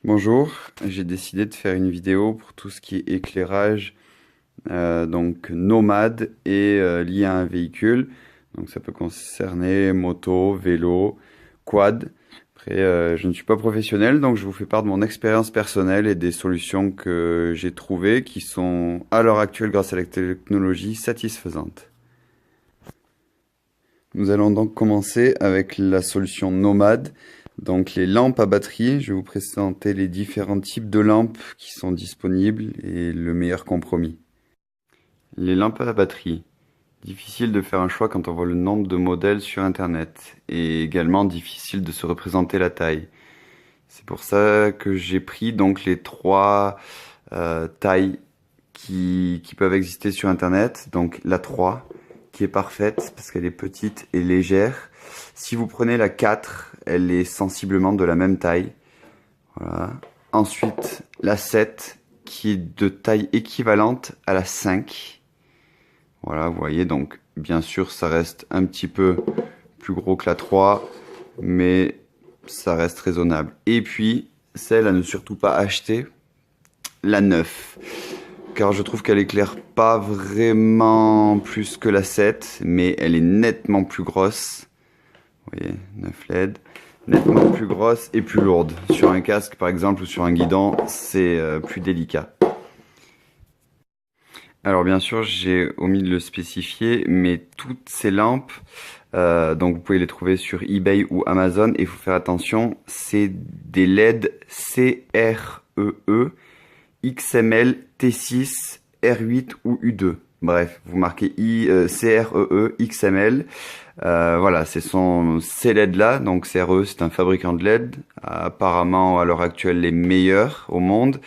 Bonjour, j'ai décidé de faire une vidéo pour tout ce qui est éclairage, donc nomade et lié à un véhicule. Donc ça peut concerner moto, vélo, quad. Après, je ne suis pas professionnel, donc je vous fais part de mon expérience personnelle et des solutions que j'ai trouvées qui sont à l'heure actuelle, grâce à la technologie, satisfaisantes. Nous allons donc commencer avec la solution nomade. Donc les lampes à batterie, je vais vous présenter les différents types de lampes qui sont disponibles et le meilleur compromis. Les lampes à batterie. Difficile de faire un choix quand on voit le nombre de modèles sur internet et également difficile de se représenter la taille. C'est pour ça que j'ai pris donc les trois tailles qui peuvent exister sur internet. Donc la 3 qui est parfaite parce qu'elle est petite et légère. Si vous prenez la 4, elle est sensiblement de la même taille. Voilà. Ensuite, la 7 qui est de taille équivalente à la 5. Voilà, vous voyez, donc bien sûr, ça reste un petit peu plus gros que la 3, mais ça reste raisonnable. Et puis, celle à ne surtout pas acheter, la 9. Car je trouve qu'elle éclaire pas vraiment plus que la 7, mais elle est nettement plus grosse. Vous voyez, 9 LED, nettement plus grosse et plus lourde. Sur un casque par exemple ou sur un guidon, c'est plus délicat. Alors bien sûr, j'ai omis de le spécifier, mais toutes ces lampes, donc vous pouvez les trouver sur eBay ou Amazon, et il faut faire attention, c'est des LED CREE, XML, T6, R8 ou U2. Bref, vous marquez CREE, XML. Voilà, ce sont ces LED-là. Donc CRE, c'est un fabricant de LED, apparemment à l'heure actuelle les meilleurs au monde.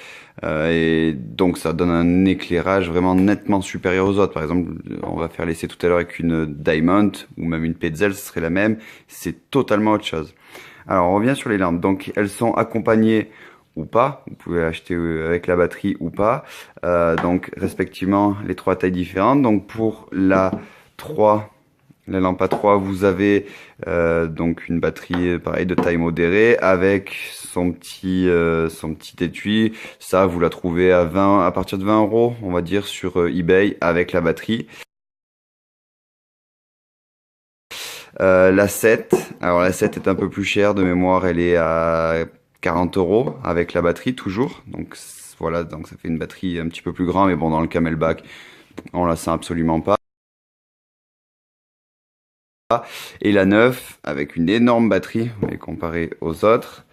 Et donc ça donne un éclairage vraiment nettement supérieur aux autres. Par exemple, on va faire l'essai tout à l'heure avec une Diamond ou même une Petzl, ce serait la même. C'est totalement autre chose. Alors on revient sur les lampes. Donc elles sont accompagnées ou pas, vous pouvez acheter avec la batterie ou pas, donc respectivement les trois tailles différentes. Donc pour la 3, la lampe à 3, vous avez donc une batterie pareil de taille modérée avec son petit étui. Ça, vous la trouvez à partir de 20 euros, on va dire, sur eBay avec la batterie. La 7, alors la 7 est un peu plus chère de mémoire, elle est à 40 euros avec la batterie toujours. Donc voilà, donc ça fait une batterie un petit peu plus grande, mais bon, dans le Camelback, on la sent absolument pas. Et la 9 avec une énorme batterie, mais comparée aux autres,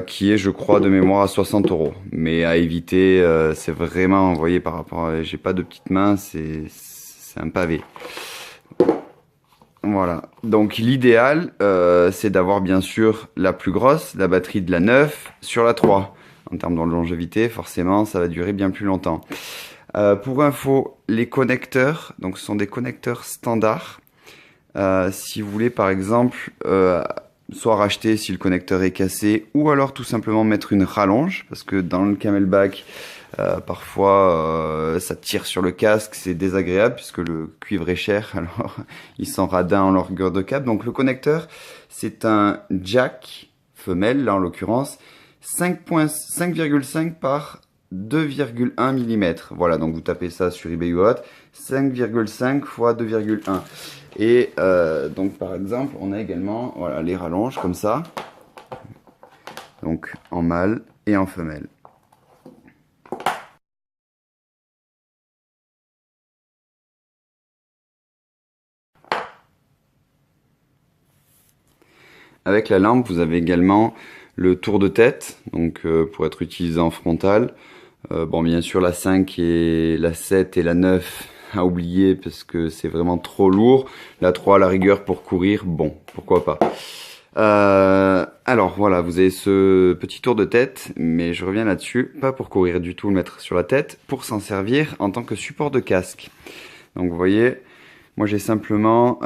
qui est, je crois, de mémoire à 60 euros. Mais à éviter, c'est vraiment, vous voyez, par rapport à, j'ai pas de petites mains, c'est un pavé. Voilà, donc l'idéal, c'est d'avoir bien sûr la plus grosse, la batterie de la 9 sur la 3. En termes de longévité, forcément, ça va durer bien plus longtemps. Pour info, les connecteurs, donc ce sont des connecteurs standards. Si vous voulez par exemple, soit racheter si le connecteur est cassé, ou alors tout simplement mettre une rallonge, parce que dans le Camelback, parfois ça tire sur le casque, c'est désagréable puisque le cuivre est cher, alors ils sont radins en longueur de câble. Donc le connecteur, c'est un jack femelle, là en l'occurrence, 5,5 par 2,1 mm. Voilà, donc vous tapez ça sur eBay ou autre, 5,5 fois 2,1. Et donc par exemple, on a également voilà, les rallonges comme ça, donc en mâle et en femelle. Avec la lampe, vous avez également le tour de tête, donc pour être utilisé en frontal. Bon, bien sûr, la 5 et la 7 et la 9 à oublier parce que c'est vraiment trop lourd. La 3 à la rigueur pour courir, bon, pourquoi pas. Alors voilà, vous avez ce petit tour de tête, mais je reviens là-dessus, pas pour courir du tout, le mettre sur la tête, pour s'en servir en tant que support de casque. Donc vous voyez, moi j'ai simplement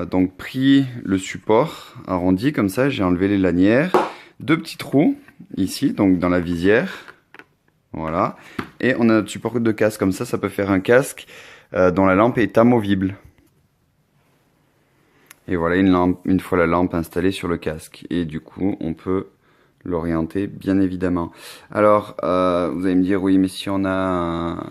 donc pris le support arrondi comme ça, j'ai enlevé les lanières, deux petits trous ici, donc dans la visière, voilà, et on a notre support de casque comme ça peut faire un casque dont la lampe est amovible. Et voilà une fois la lampe installée sur le casque, et du coup on peut l'orienter, bien évidemment. Alors, vous allez me dire, oui, mais si on a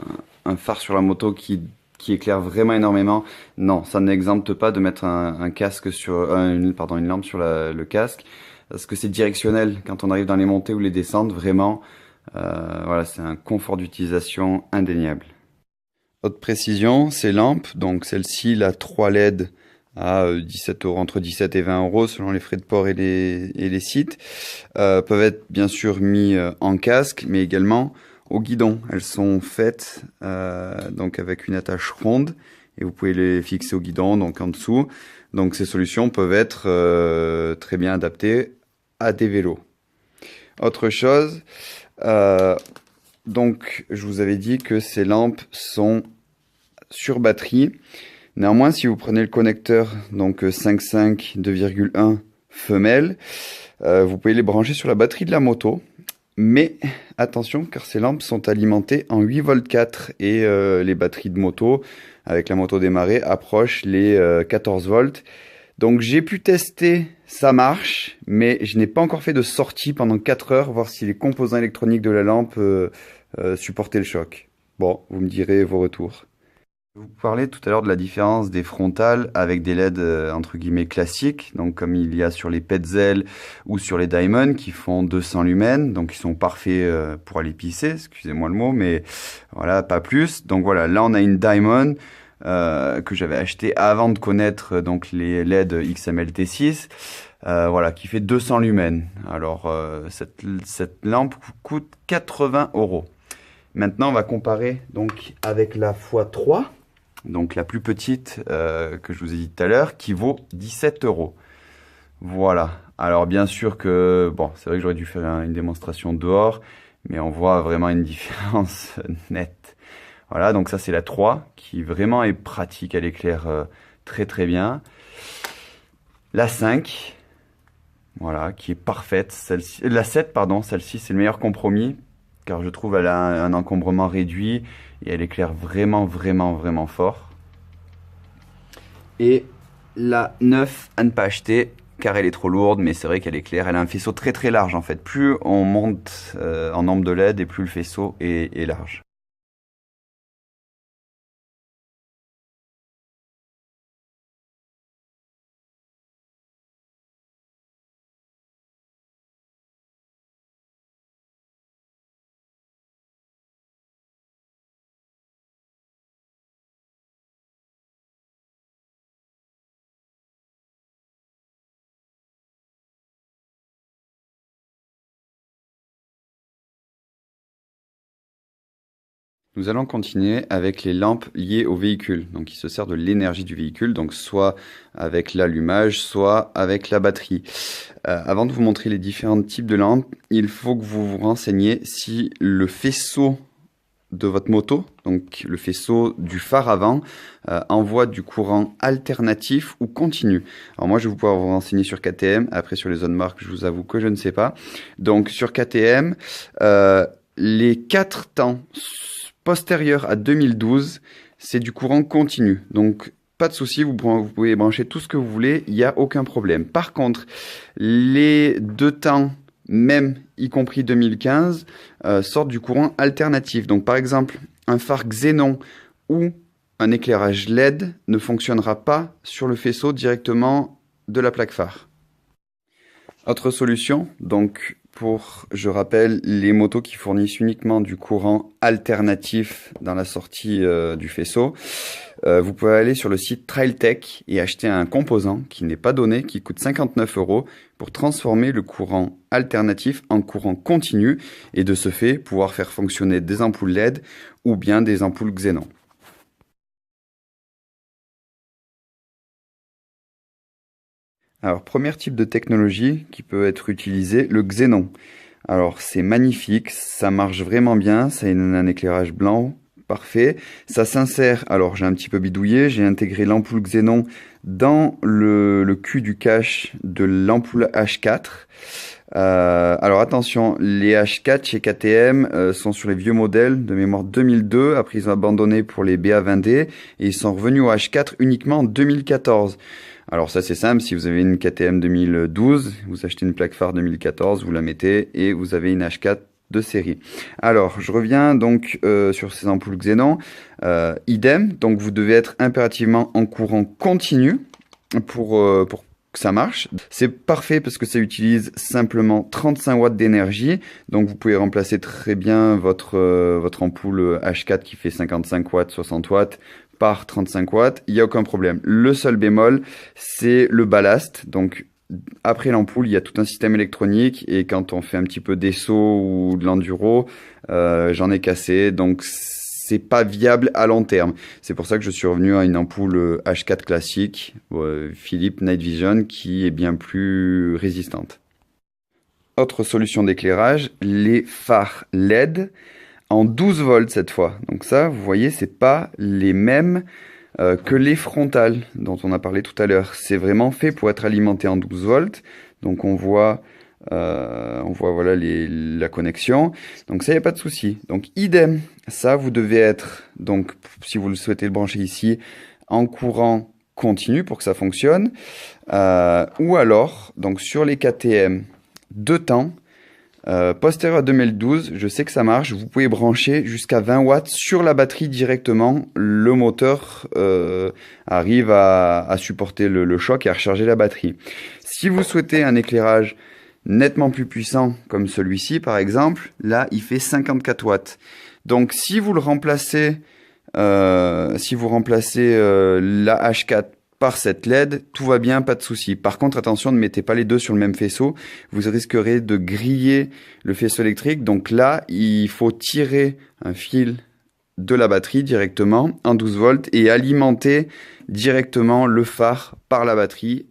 un phare sur la moto qui éclaire vraiment énormément, non, ça n'exempte pas de mettre un casque sur, une lampe sur le casque, parce que c'est directionnel. Quand on arrive dans les montées ou les descentes, vraiment, voilà, c'est un confort d'utilisation indéniable. Autre précision, ces lampes, donc celle-ci, la 3 LED à 17 euros, entre 17 et 20 euros selon les frais de port et les sites, peuvent être bien sûr mis en casque, mais également au guidon. Elles sont faites donc avec une attache ronde et vous pouvez les fixer au guidon, donc en dessous. Donc ces solutions peuvent être très bien adaptées à des vélos. Autre chose, donc je vous avais dit que ces lampes sont sur batterie. Néanmoins, si vous prenez le connecteur donc 5.5 2,1 femelle, vous pouvez les brancher sur la batterie de la moto. Mais attention, car ces lampes sont alimentées en 8 volts 4 et les batteries de moto, avec la moto démarrée, approchent les 14 volts. Donc j'ai pu tester, ça marche, mais je n'ai pas encore fait de sortie pendant 4 heures, voir si les composants électroniques de la lampe supportaient le choc. Bon, vous me direz vos retours. Vous parlez tout à l'heure de la différence des frontales avec des LED entre guillemets classiques, donc comme il y a sur les Petzl ou sur les Diamond qui font 200 lumens, donc ils sont parfaits pour aller pisser, excusez-moi le mot, mais voilà, pas plus. Donc voilà, là on a une Diamond que j'avais acheté avant de connaître donc les LED XMLT6, voilà, qui fait 200 lumens. Alors cette lampe coûte 80 euros. Maintenant on va comparer donc avec la x3. Donc la plus petite que je vous ai dit tout à l'heure, qui vaut 17 euros. Voilà. Alors bien sûr que, bon, c'est vrai que j'aurais dû faire une démonstration dehors, mais on voit vraiment une différence nette. Voilà, donc ça c'est la 3, qui vraiment est pratique, elle éclaire très très bien. La 5, voilà, qui est parfaite. Celle-ci, la 7, pardon, celle-ci c'est le meilleur compromis, car je trouve elle a un encombrement réduit et elle éclaire vraiment, vraiment, vraiment fort. Et la 9 à ne pas acheter, car elle est trop lourde, mais c'est vrai qu'elle éclaire. Elle a un faisceau très très large en fait. Plus on monte en nombre de LED et plus le faisceau est large. Nous allons continuer avec les lampes liées au véhicule, donc qui se sert de l'énergie du véhicule, donc soit avec l'allumage, soit avec la batterie. Avant de vous montrer les différents types de lampes, il faut que vous vous renseigniez si le faisceau de votre moto, donc le faisceau du phare avant, envoie du courant alternatif ou continu. Alors moi, je vais pouvoir vous renseigner sur KTM. Après, sur les autres marques, je vous avoue que je ne sais pas. Donc sur KTM, les 4 temps postérieurs à 2012, c'est du courant continu. Donc pas de souci, vous pouvez brancher tout ce que vous voulez, il n'y a aucun problème. Par contre, les 2 temps, même y compris 2015, sortent du courant alternatif. Donc par exemple, un phare xénon ou un éclairage LED ne fonctionnera pas sur le faisceau directement de la plaque phare. Autre solution, donc pour, je rappelle, les motos qui fournissent uniquement du courant alternatif dans la sortie du faisceau, vous pouvez aller sur le site Trailtech et acheter un composant qui n'est pas donné, qui coûte 59 euros pour transformer le courant alternatif en courant continu et de ce fait pouvoir faire fonctionner des ampoules LED ou bien des ampoules xénon. Alors, premier type de technologie qui peut être utilisé, le xénon. Alors, c'est magnifique, ça marche vraiment bien, ça a un éclairage blanc, parfait. Ça s'insère, alors j'ai un petit peu bidouillé, j'ai intégré l'ampoule xénon dans le cul du cache de l'ampoule H4. Alors attention, les H4 chez KTM sont sur les vieux modèles de mémoire 2002, après ils ont abandonné pour les BA20D et ils sont revenus au H4 uniquement en 2014. Alors ça c'est simple, si vous avez une KTM 2012, vous achetez une plaque phare 2014, vous la mettez et vous avez une H4 de série. Alors je reviens donc sur ces ampoules xénon, idem, donc vous devez être impérativement en courant continu pour que ça marche. C'est parfait parce que ça utilise simplement 35 watts d'énergie, donc vous pouvez remplacer très bien votre ampoule H4 qui fait 55 watts, 60 watts par 35 watts, il n'y a aucun problème. Le seul bémol, c'est le ballast. Donc, après l'ampoule, il y a tout un système électronique et quand on fait un petit peu d'esso ou de l'enduro, j'en ai cassé. Donc, c'est pas viable à long terme. C'est pour ça que je suis revenu à une ampoule H4 classique, Philips Night Vision, qui est bien plus résistante. Autre solution d'éclairage, les phares LED. En 12 volts cette fois. Donc ça, vous voyez, c'est pas les mêmes que les frontales dont on a parlé tout à l'heure. C'est vraiment fait pour être alimenté en 12 volts. Donc on voit voilà la connexion. Donc ça, il n'y a pas de souci. Donc idem, ça, vous devez être, donc si vous le souhaitez le brancher ici, en courant continu pour que ça fonctionne. Ou alors, donc sur les KTM de temps, postérieur à 2012, je sais que ça marche, vous pouvez brancher jusqu'à 20 watts sur la batterie directement. Le moteur arrive à supporter le choc et à recharger la batterie. Si vous souhaitez un éclairage nettement plus puissant, comme celui-ci par exemple, là il fait 54 watts. Donc si vous le remplacez, la H4 par cette LED, tout va bien, pas de souci. Par contre, attention, ne mettez pas les deux sur le même faisceau. Vous risquerez de griller le faisceau électrique. Donc là, il faut tirer un fil de la batterie directement en 12 volts et alimenter directement le phare par la batterie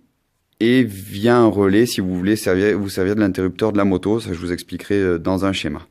et via un relais si vous voulez vous servir de l'interrupteur de la moto. Ça, je vous expliquerai dans un schéma.